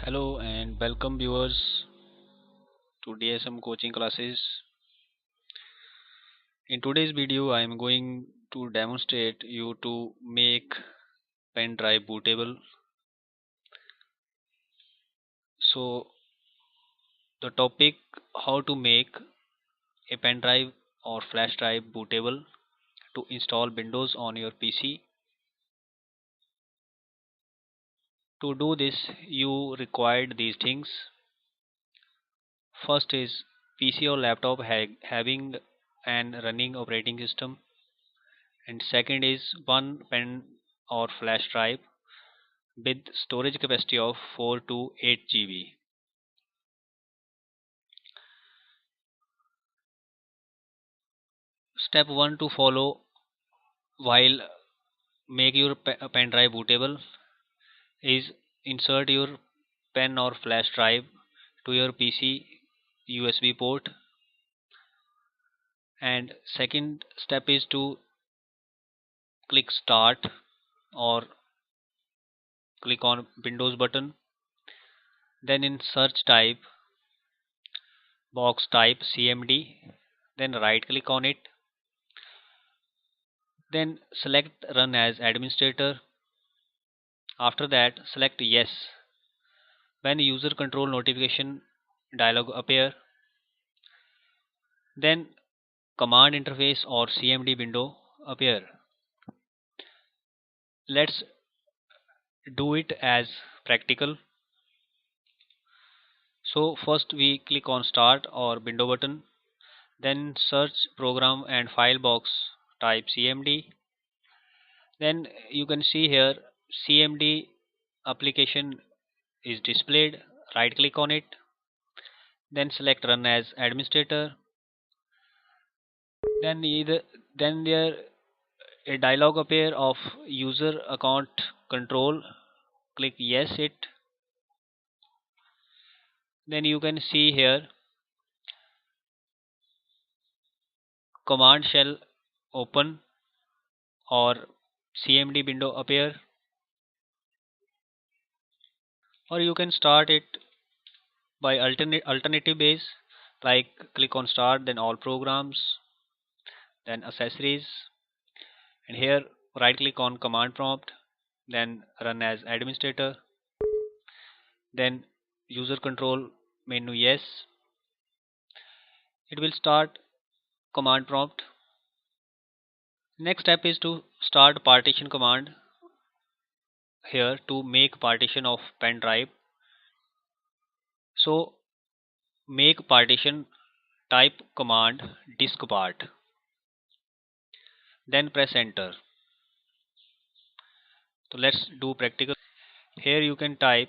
Hello and welcome viewers to DSM coaching classes. In today's video I am going to demonstrate you to make pen drive bootable. So the topic, how to make a pen drive or flash drive bootable to install Windows on your PC. To do this you required these things. First is PC or laptop having an running operating system, and second is one pen or flash drive with storage capacity of 4 to 8 GB. Step 1 to follow while make your pen drive bootable is insert your pen or flash drive to your PC USB port, and second step is to click start or click on Windows button, then in search type box type CMD, then right click on it, then select run as administrator. After that select yes when user control notification dialog appear, then command interface or CMD window appear. Let's do it as practical. So first we click on start or window button, then search program and file box type CMD, then you can see here CMD application is displayed. Right click on it, then select run as administrator, then there a dialog appear of user account control. Click yes it, then you can see here command shell open or CMD window appear, or you can start it by alternative base, like click on start, then all programs, then accessories, and here right click on command prompt, then run as administrator, then user control menu yes. It will start command prompt. Next step is to start partition command here to make partition of pen drive. So make partition, type command diskpart, then press enter. So let's do practical. Here you can type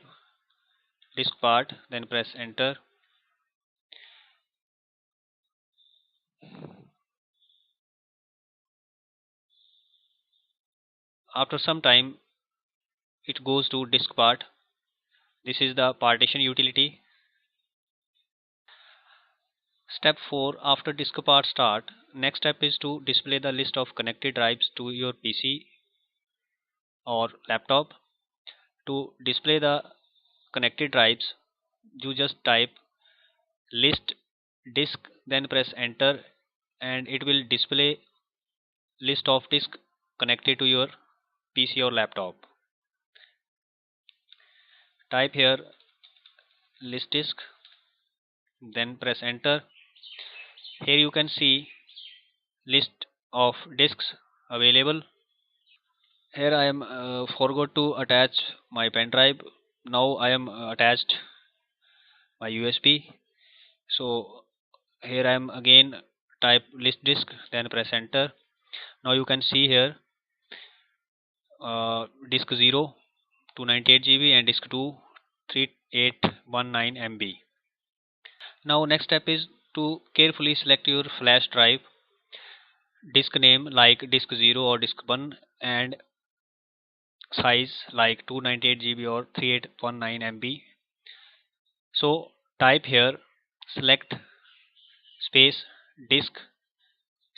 diskpart, then press enter. After some time it goes to diskpart. This is the partition utility. Step 4, after diskpart start, next step is to display the list of connected drives to your PC or laptop. To display the connected drives, you just type list disk, then press enter, and it will display list of disk connected to your PC or laptop. Type here list disk, then press enter. Here you can see list of disks available. Here I am forgot to attach my pen drive. Now I am attached my USB. So here I am again type list disk, then press enter. Now you can see here disk 0 298 GB and disk 2 3819 MB. Now next step is to carefully select your flash drive disk name like disk 0 or disk 1 and size like 298 GB or 3819 MB. So type here select space disk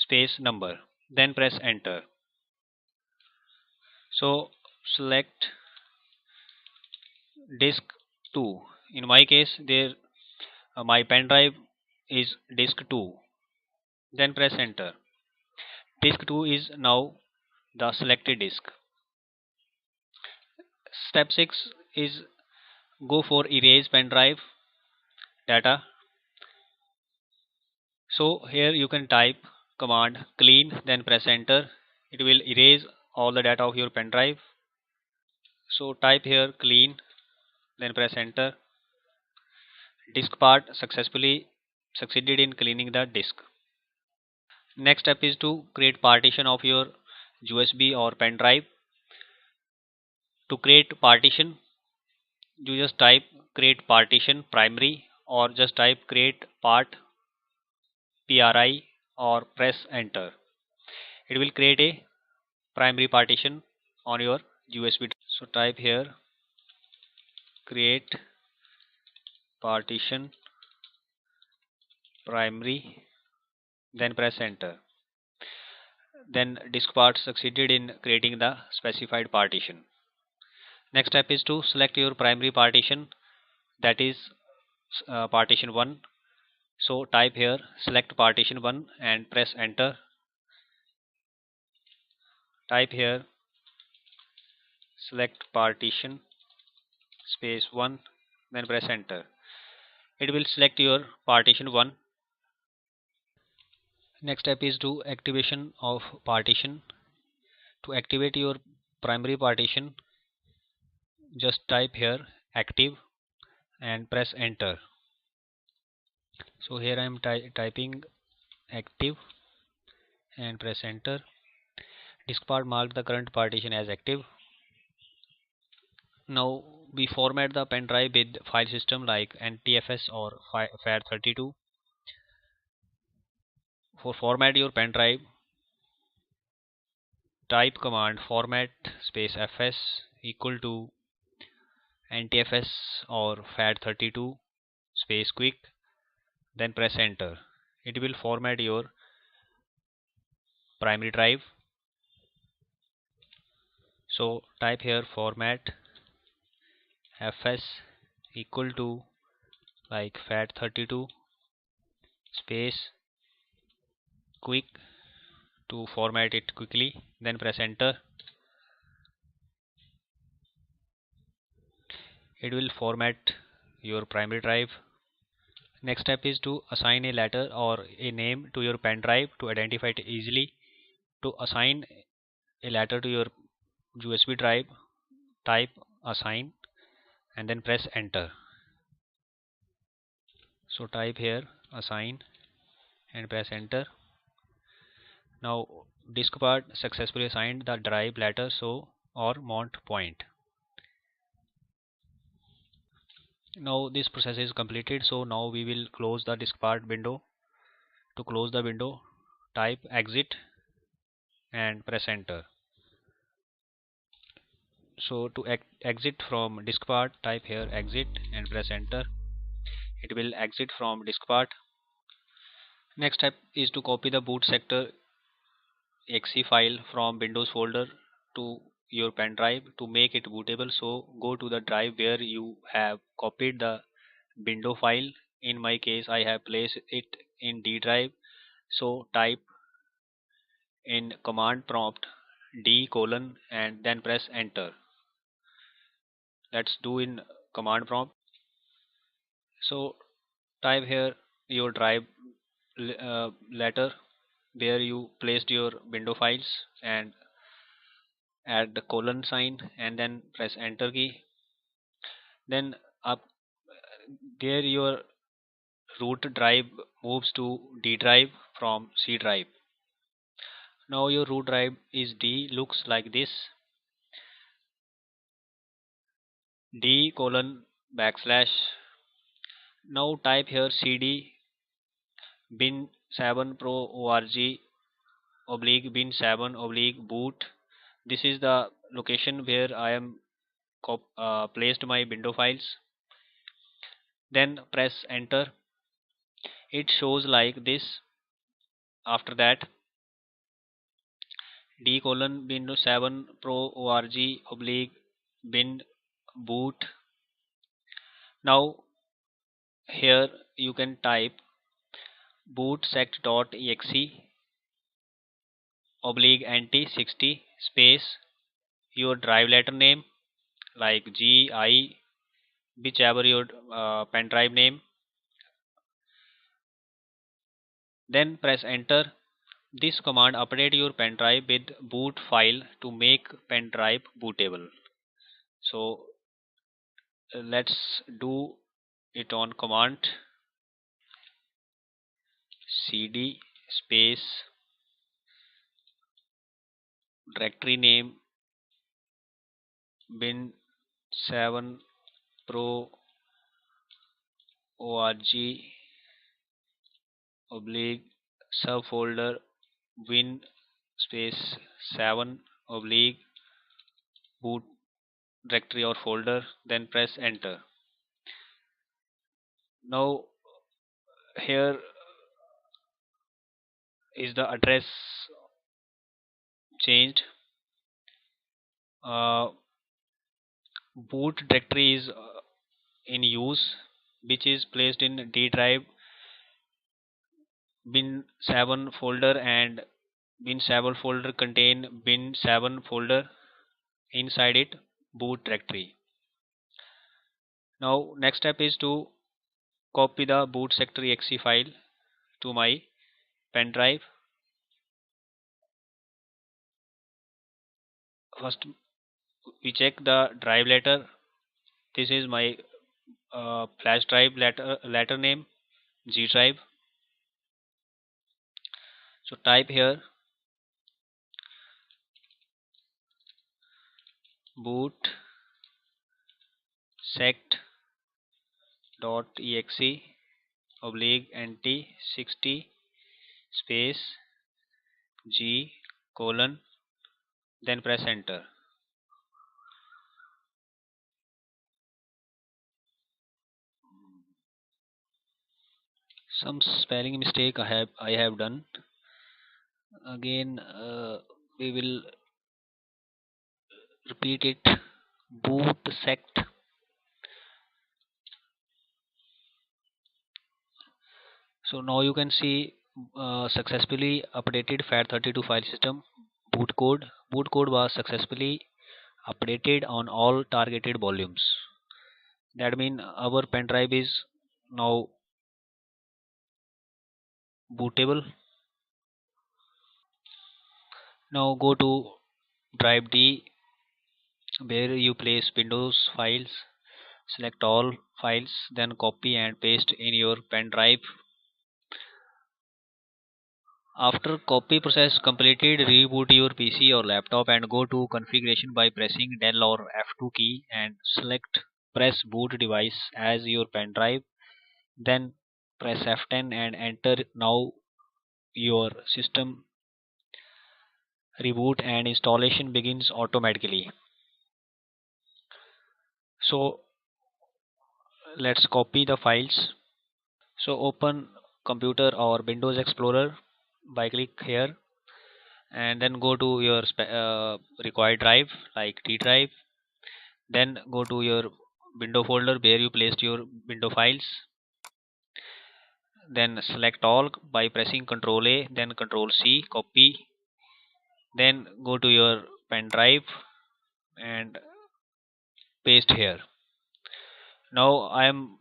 space number, then press enter. So select disk 2. In my case, there my pen drive is disk 2. Then press enter. Disk 2 is now the selected disk. Step 6 is go for erase pen drive data. So here you can type command clean, then press enter. It will erase all the data of your pen drive. So type here clean, then press enter. Diskpart successfully succeeded in cleaning the disk. Next step is to create partition of your USB or pen drive. To create partition, you just type create partition primary or just type create part pri or press enter. It will create a primary partition on your USB. So type here create partition primary, then press enter. Then diskpart succeeded in creating the specified partition. Next step is to select your primary partition, that is partition 1. So type here select partition 1 and press enter. Type here select partition space 1, then press enter. It will select your partition 1. Next step is to activation of partition. To activate your primary partition, just type here active and press enter. So here I am typing active and press enter. Diskpart marked the current partition as active. Now we format the pen drive with file system like ntfs or FAT32. For format your pen drive, type command format space fs equal to ntfs or FAT32 space quick, then press enter. It will format your primary drive. So type here format fs equal to like FAT32 space quick to format it quickly, then press enter. It will format your primary drive. Next step is to assign a letter or a name to your pen drive to identify it easily. To assign a letter to your USB drive, type assign and then press enter. So type here assign and press enter. Now diskpart successfully assigned the drive letter so or mount point. Now this process is completed, so now we will close the diskpart window. To close the window, type exit and press enter. So to exit from diskpart, type here exit and press enter. It will exit from diskpart. Next step is to copy the bootsect.exe file from Windows folder to your pen drive to make it bootable. So go to the drive where you have copied the window file. In my case, I have placed it in D drive. So type in command prompt D colon and then press enter. Let's do in command prompt. So type here your drive letter where you placed your window files and add the colon sign and then press enter key. Then up there your root drive moves to D drive from C drive. Now your root drive is D, looks like this: D colon backslash. Now type here cd bin 7 pro org oblique bin 7 oblique boot. This is the location where I am placed my window files. Then press enter. It shows like this. After that d colon bin 7 pro org oblique bin boot. Now here you can type bootsect.exe oblique nt60 space your drive letter name like GI, whichever your pen drive name, then press enter. This command update your pen drive with boot file to make pen drive bootable. So let's do it on command cd space directory name bin 7 pro org oblique subfolder win space 7 oblique boot directory or folder, then press enter. Now here is the address changed. Boot directory is in use, which is placed in D drive bin 7 folder, and bin 7 folder contain bin 7 folder inside it boot directory. Now next step is to copy the bootsect.exe file to my pen drive. First we check the drive letter. This is my flash drive letter name G drive. So type here bootsect.exe oblique nt60 space G colon, then press enter. Some spelling mistake I have done. Again we will repeat it. Bootsect. So now you can see successfully updated FAT32 file system boot code. Boot code was successfully updated on all targeted volumes. That means our pen drive is now bootable. Now go to drive D where you place Windows files, select all files, then copy and paste in your pen drive. After copy process completed, reboot your PC or laptop and go to configuration by pressing Del or F2 key and select press boot device as your pen drive. Then press F10 and enter. Now your system reboot and installation begins automatically. So let's copy the files. So open computer or Windows Explorer by click here and then go to your required drive like D drive. Then go to your window folder where you placed your window files. Then select all by pressing Ctrl A, then Ctrl C, copy. Then go to your pen drive and paste here. Now I am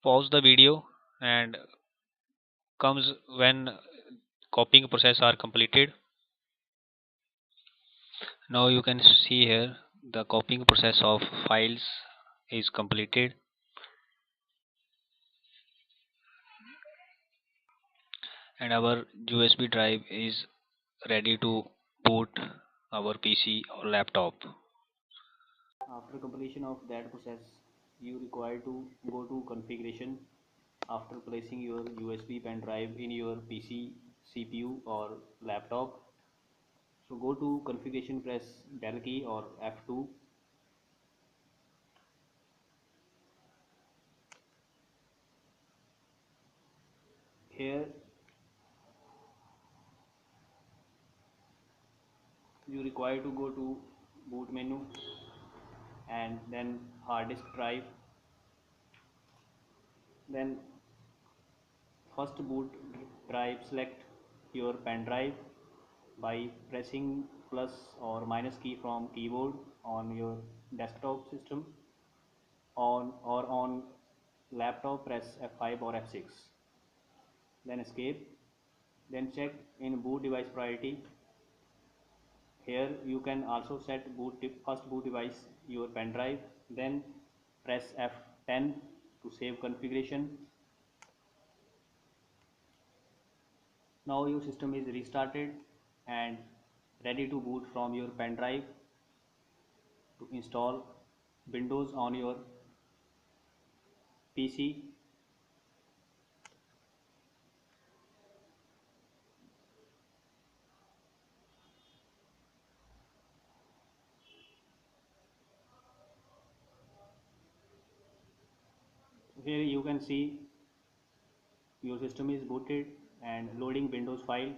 pause the video and comes when copying process are completed. Now you can see here the copying process of files is completed and our USB drive is ready to boot our PC or laptop. After completion of that process, you require to go to configuration after placing your USB pen drive in your PC, CPU or laptop. So go to configuration, press del key or F2. Here you require to go to boot menu and then hard disk drive. Then first boot drive, select your pen drive by pressing plus or minus key from keyboard on your desktop system, on or on laptop press F5 or F6. Then escape. Then check in boot device priority. Here you can also set first boot device your pen drive. Then press F10 to save configuration. Now your system is restarted and ready to boot from your pen drive to install Windows on your PC. Here you can see your system is booted and loading Windows file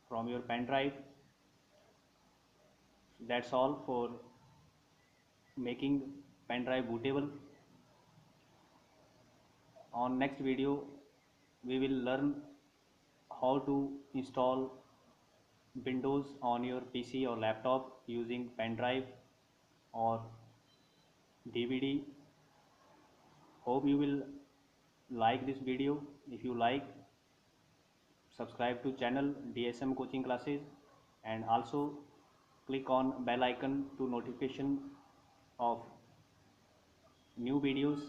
from your pen drive. That's all for making pen drive bootable. On next video we will learn how to install Windows on your PC or laptop using pen drive or DVD. Hope you will like this video. If you like, subscribe to channel DSM coaching classes and also click on bell icon to notification of new videos.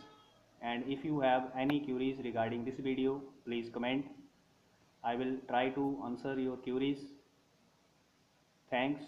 And if you have any queries regarding this video, please comment. I will try to answer your queries. Thanks.